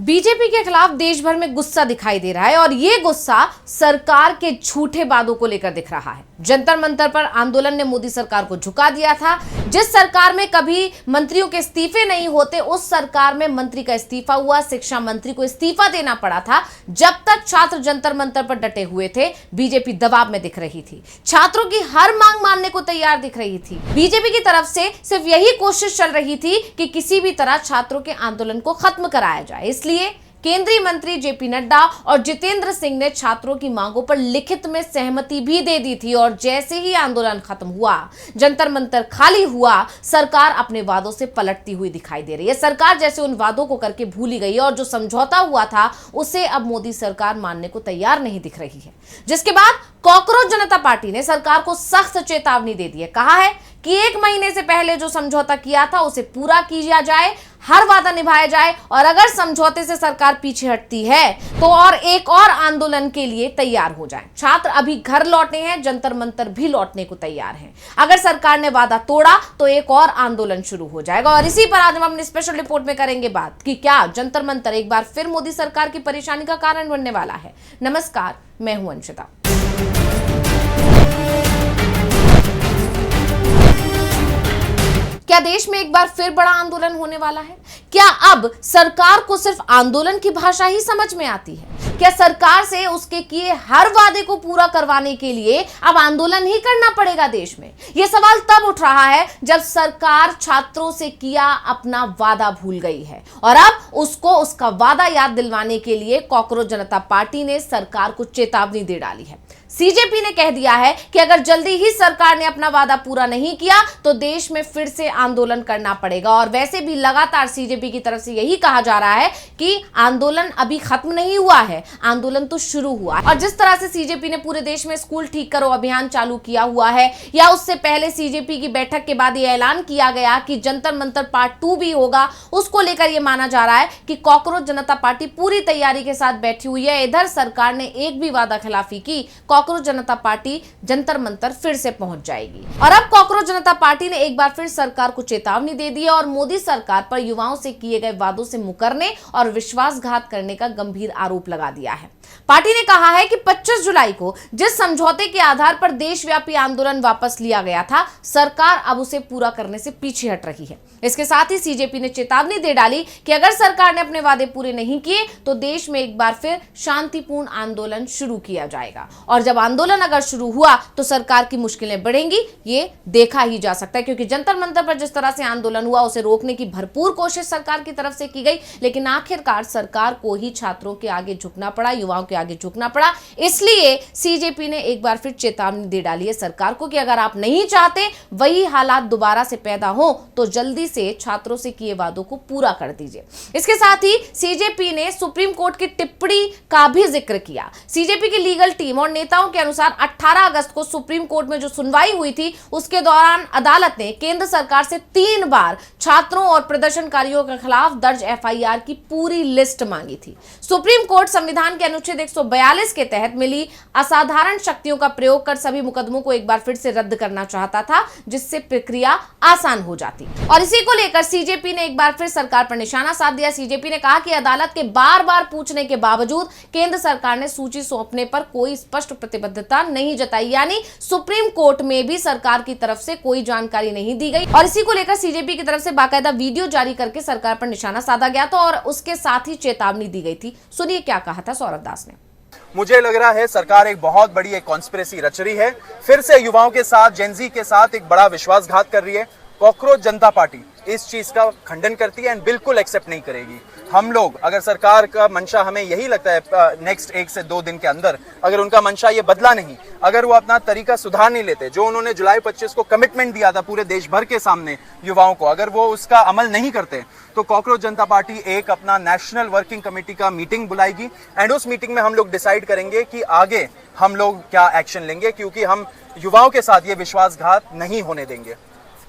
BJP के खिलाफ देश भर में गुस्सा दिखाई दे रहा है और ये गुस्सा सरकार के झूठे वादों को लेकर दिख रहा है। जंतर मंतर पर आंदोलन ने मोदी सरकार को झुका दिया था। जिस सरकार में कभी मंत्रियों के इस्तीफे नहीं होते, उस सरकार में मंत्री का इस्तीफा हुआ। शिक्षा मंत्री को इस्तीफा देना पड़ा था। जब तक छात्र जंतर मंतर पर डटे हुए थे, बीजेपी दबाव में दिख रही थी, छात्रों की हर मांग मानने को तैयार दिख रही थी। बीजेपी की तरफ से सिर्फ यही कोशिश चल रही थी कि किसी भी तरह छात्रों के आंदोलन को खत्म कराया जाए। इसलिए केंद्रीय मंत्री जेपी नड्डा और जितेंद्र सिंह ने छात्रों की मांगों पर लिखित में सहमति भी दे दी थी और जैसे ही आंदोलन खत्म हुआ, जंतर मंतर खाली हुआ, सरकार अपने वादों से पलटती हुई दिखाई दे रही है। सरकार जैसे उन वादों को करके भूली गई है और जो समझौता हुआ था उसे अब मोदी सरकार मानने को तैयार नहीं दिख रही है। जिसके बाद कॉकरोच जनता पार्टी ने सरकार को सख्त चेतावनी दे दी है। कहा है कि 1 महीने से पहले जो समझौता किया था उसे पूरा किया जाए, हर वादा निभाया जाए और अगर समझौते से सरकार पीछे हटती है तो एक और आंदोलन के लिए तैयार हो जाए। छात्र अभी घर लौटे हैं, जंतर मंतर भी लौटने को तैयार हैं। अगर सरकार ने वादा तोड़ा तो एक और आंदोलन शुरू हो जाएगा। और इसी पर आज हम अपनी स्पेशल रिपोर्ट में करेंगे बात कि क्या जंतर मंतर एक बार फिर मोदी सरकार की परेशानी का कारण बनने वाला है। नमस्कार, मैं हूं अंशिता। क्या देश में एक बार फिर बड़ा आंदोलन होने वाला है? क्या अब सरकार को सिर्फ आंदोलन की भाषा ही समझ में आती है? क्या सरकार से उसके किए हर वादे को पूरा करवाने के लिए अब आंदोलन ही करना पड़ेगा देश में? यह सवाल तब उठ रहा है जब सरकार छात्रों से किया अपना वादा भूल गई है और अब उसको उसका वादा याद दिलवाने के लिए कॉकरोच जनता पार्टी ने सरकार को चेतावनी दे डाली है। सीजेपी ने कह दिया है कि अगर जल्दी ही सरकार ने अपना वादा पूरा नहीं किया तो देश में फिर से आंदोलन करना पड़ेगा। और वैसे भी लगातार सीजेपी की तरफ से यही कहा जा रहा है कि आंदोलन अभी खत्म नहीं हुआ है, आंदोलन तो शुरू हुआ है। और जिस तरह से सीजेपी ने पूरे देश में स्कूल ठीक करो अभियान चालू किया हुआ है, या उससे पहले सीजेपी की बैठक के बाद यह ऐलान किया गया कि जंतर मंतर पार्ट 2 भी होगा, उसको लेकर यह माना जा रहा है कि कॉकरोच जनता पार्टी पूरी तैयारी के साथ बैठी हुई है। इधर सरकार ने एक भी वादा खिलाफी की, कॉकरोच जनता पार्टी जंतर मंतर फिर से पहुंच जाएगी। और अब कॉकरोच जनता पार्टी ने एक बार फिर सरकार को चेतावनी दे दी है और मोदी सरकार पर युवाओं से किए गए वादों से मुकरने और विश्वासघात करने का गंभीर आरोप लगा दिया है। पार्टी ने कहा है कि 25 जुलाई को जिस समझौते के आधार पर देशव्यापी आंदोलन वापस लिया गया था, सरकार अब उसे पूरा करने से पीछे हट रही है। इसके साथ ही सीजेपी ने चेतावनी दे डाली कि अगर सरकार ने अपने वादे पूरे नहीं किए तो देश में एक बार फिर शांतिपूर्ण आंदोलन शुरू किया जाएगा। और जब आंदोलन अगर शुरू हुआ तो सरकार की मुश्किलें बढ़ेंगी, ये देखा ही जा सकता है, क्योंकि जंतर मंतर पर जिस तरह से आंदोलन हुआ उसे रोकने की भरपूर कोशिश सरकार की तरफ से की गई, लेकिन आखिरकार सरकार को ही छात्रों के आगे झुकना पड़ा, युवाओं के आगे झुकना पड़ा। इसलिए सीजेपी ने एक बार फिर चेतावनी दे डाली है सरकार को कि अगर आप नहीं चाहते वही हालात दोबारा से पैदा हो तो जल्दी से छात्रों से किए वादों को पूरा कर दीजिए। इसके साथ ही सीजेपी ने सुप्रीम कोर्ट की टिप्पणी का भी जिक्र किया। सीजेपी की लीगल टीम और नेताओं के अनुसार 18 अगस्त को सुप्रीम कोर्ट में जो सुनवाई हुई थी उसके दौरान अदालत ने केंद्र सरकार से 3 बार छात्रों और प्रदर्शनकारियों के खिलाफ दर्ज एफआईआर की पूरी लिस्ट मांगी थी। सुप्रीम कोर्ट संविधान के अनुच्छेद 142 के तहत मिली असाधारण शक्तियों का प्रयोग कर सभी मुकदमों को एक बार फिर से रद्द करना चाहता था, जिससे प्रक्रिया आसान हो जाती। और इसी को लेकर सीजेपी ने एक बार फिर सरकार पर निशाना साध दिया। सीजेपी ने कहा कि अदालत के बार-बार पूछने के बावजूद केंद्र सरकार ने सूची सौंपने पर कोई स्पष्ट प्रतिबद्धता नहीं जताई, यानी सुप्रीम कोर्ट में भी सरकार की तरफ से कोई जानकारी नहीं दी गई। और इसी को लेकर सीजेपी की तरफ से बाकायदा वीडियो जारी करके सरकार पर निशाना साधा गया था और उसके साथ ही चेतावनी दी गई थी। सुनिए क्या कहा था सौरभ दास ने। मुझे लग रहा है सरकार एक बहुत बड़ी एक कॉन्स्पिरेसी रच रही है, फिर से युवाओं के साथ, जेनजी के साथ एक बड़ा विश्वासघात कर रही है। कॉकरोच जनता पार्टी इस चीज का खंडन करती है एंड बिल्कुल एक्सेप्ट नहीं करेगी। हम लोग, अगर सरकार का मंशा, हमें यही लगता है नेक्स्ट 1 से 2 दिन के अंदर अगर उनका मंशा ये बदला नहीं, अगर वो अपना तरीका सुधार नहीं लेते, जो उन्होंने जुलाई 25 को कमिटमेंट दिया था पूरे देश भर के सामने युवाओं को, अगर वो उसका अमल नहीं करते तो कॉकरोच जनता पार्टी एक अपना नेशनल वर्किंग कमेटी का मीटिंग बुलाएगी एंड उस मीटिंग में हम लोग डिसाइड करेंगे कि आगे हम लोग क्या एक्शन लेंगे, क्योंकि हम युवाओं के साथ ये विश्वासघात नहीं होने देंगे।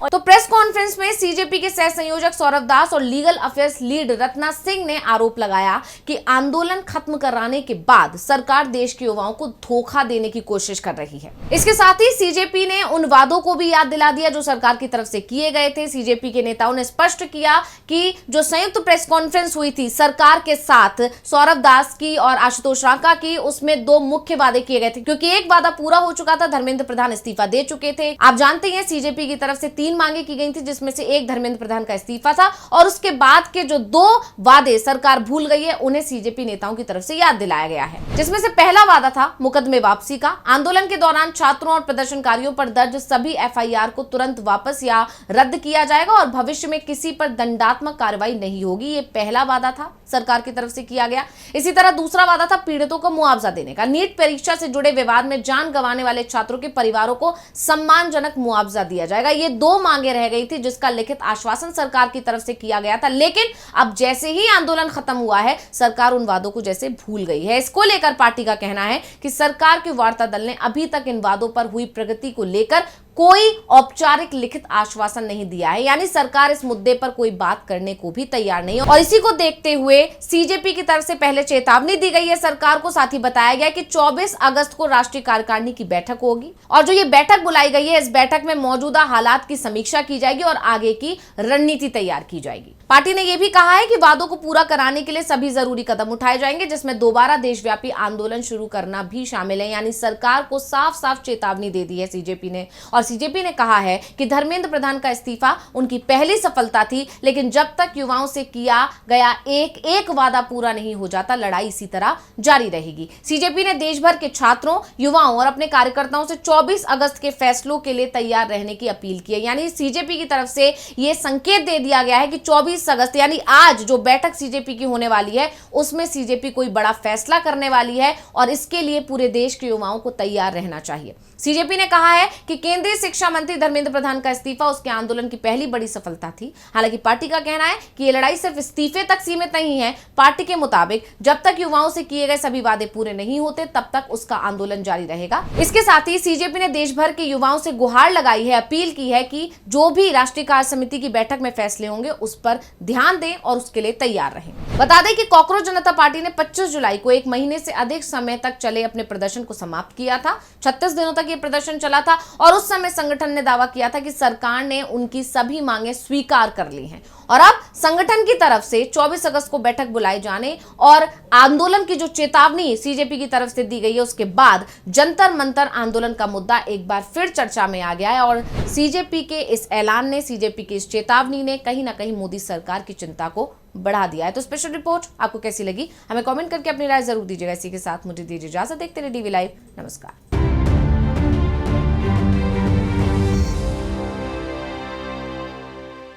तो प्रेस कॉन्फ्रेंस में सीजेपी के सह संयोजक सौरभ दास और legal affairs lead Ratna Singh ने आरोप लगाया कि आंदोलन खत्म कराने के बाद सरकार देश के युवाओं को धोखा देने की कोशिश कर रही है। इसके साथ ही सीजेपी ने उन वादों को भी याद दिला दिया जो सरकार की तरफ से किए गए थे। सीजेपी के नेताओं ने स्पष्ट किया कि जो संयुक्त प्रेस कॉन्फ्रेंस हुई थी सरकार के साथ सौरभ दास की और आशुतोष रांका की, उसमें दो मुख्य वादे किए गए थे, क्योंकि एक वादा पूरा हो चुका था, धर्मेंद्र प्रधान इस्तीफा दे चुके थे। आप जानते हैं सीजेपी की तरफ से 3 मांगे की गई थी, जिसमें से एक धर्मेंद्र प्रधान का इस्तीफा था, और उसके बाद के जो 2 वादे सरकार भूल गई है उन्हें सीजेपी नेताओं की तरफ से याद दिलाया गया है। जिसमें से पहला वादा था मुकदमे वापसी का। आंदोलन के दौरान छात्रों और प्रदर्शनकारियों पर दर्ज सभी एफआईआर को तुरंत वापस या रद्द किया जाएगा और भविष्य में किसी पर दंडात्मक कार्रवाई नहीं होगी। ये पहला वादा था सरकार की तरफ से किया गया। इसी तरह दूसरा वादा था पीड़ितों को मुआवजा देने का। नीट परीक्षा से जुड़े विवाद में जान गंवाने वाले छात्रों के परिवारों को सम्मानजनक मुआवजा दिया जाएगा। ये 2 मांगे रह गई थी जिसका लिखित आश्वासन सरकार की तरफ से किया गया था, लेकिन अब जैसे ही आंदोलन खत्म हुआ है सरकार उन वादों को जैसे भूल गई है। इसको लेकर पार्टी का कहना है कि सरकार के वार्ता दल ने अभी तक इन वादों पर हुई प्रगति को लेकर कोई औपचारिक लिखित आश्वासन नहीं दिया है, यानी सरकार इस मुद्दे पर कोई बात करने को भी तैयार नहीं है। और इसी को देखते हुए सीजेपी की तरफ से पहले चेतावनी दी गई है सरकार को, साथ ही बताया गया कि 24 अगस्त को राष्ट्रीय कार्यकारिणी की बैठक होगी और जो ये बैठक बुलाई गई है इस बैठक में मौजूदा हालात की समीक्षा की जाएगी और आगे की रणनीति तैयार की जाएगी। पार्टी ने यह भी कहा है कि वादों को पूरा कराने के लिए सभी जरूरी कदम उठाए जाएंगे, जिसमें दोबारा देशव्यापी आंदोलन शुरू करना भी शामिल है। यानी सरकार को साफ साफ चेतावनी दे दी है सीजेपी ने, और सीजेपी ने कहा है कि धर्मेंद्र प्रधान का इस्तीफा उनकी पहली सफलता थी, लेकिन जब तक युवाओं से किया गया एक वादा पूरा नहीं हो जाता लड़ाई इसी तरह जारी रहेगी। सीजेपी ने देश भर के छात्रों, युवाओं और अपने कार्यकर्ताओं से 24 अगस्त के फैसलों के लिए तैयार रहने की अपील की है। यानी सीजेपी की तरफ से यह संकेत दे दिया गया है कि 24 अगस्त यानी आज जो बैठक सीजेपी की होने वाली है उसमें सीजेपी कोई बड़ा फैसला करने वाली है और इसके लिए पूरे देश के युवाओं को तैयार रहना चाहिए। सीजेपी ने कहा है कि केंद्रीय शिक्षा मंत्री धर्मेंद्र प्रधान का इस्तीफा उसके आंदोलन की पहली बड़ी सफलता थी। हालांकि पार्टी का कहना है कि यह लड़ाई सिर्फ इस्तीफे तक सीमित नहीं है। पार्टी के मुताबिक जब तक युवाओं से किए गए सभी वादे पूरे नहीं होते तब तक उसका आंदोलन जारी रहेगा। इसके साथ ही सीजेपी ने देश भर के युवाओं से गुहार लगाई है, अपील की है कि जो भी राष्ट्रीय कार्य समिति की बैठक में फैसले होंगे उस पर ध्यान दें और उसके लिए तैयार रहें। बता दें कि कॉकरोच जनता पार्टी ने 25 जुलाई को 1 महीने से अधिक समय तक चले अपने प्रदर्शन को समाप्त किया था। 36 दिनों तक ये प्रदर्शन चला था और उस समय संगठन ने दावा किया था कि सरकार ने उनकी सभी मांगे स्वीकार कर ली हैं और अब संगठन की तरफ से 24 अगस्त को बैठक बुलाए जाने और आंदोलन की जो चेतावनी सीजेपी की तरफ से दी गई है उसके बाद जंतर मंतर आंदोलन का मुद्दा एक बार फिर चर्चा में आ गया है और सीजेपी के इस ऐलान ने, सीजेपी की इस चेतावनी ने कहीं ना कहीं मोदी सरकार की चिंता को बढ़ा दिया है। तो स्पेशल रिपोर्ट आपको कैसी लगी हमें कमेंट करके अपनी राय जरूर दीजिएगा। इसी के साथ मुझे दीजिए इजाजत। देखते रहिए डीवी लाइव। नमस्कार।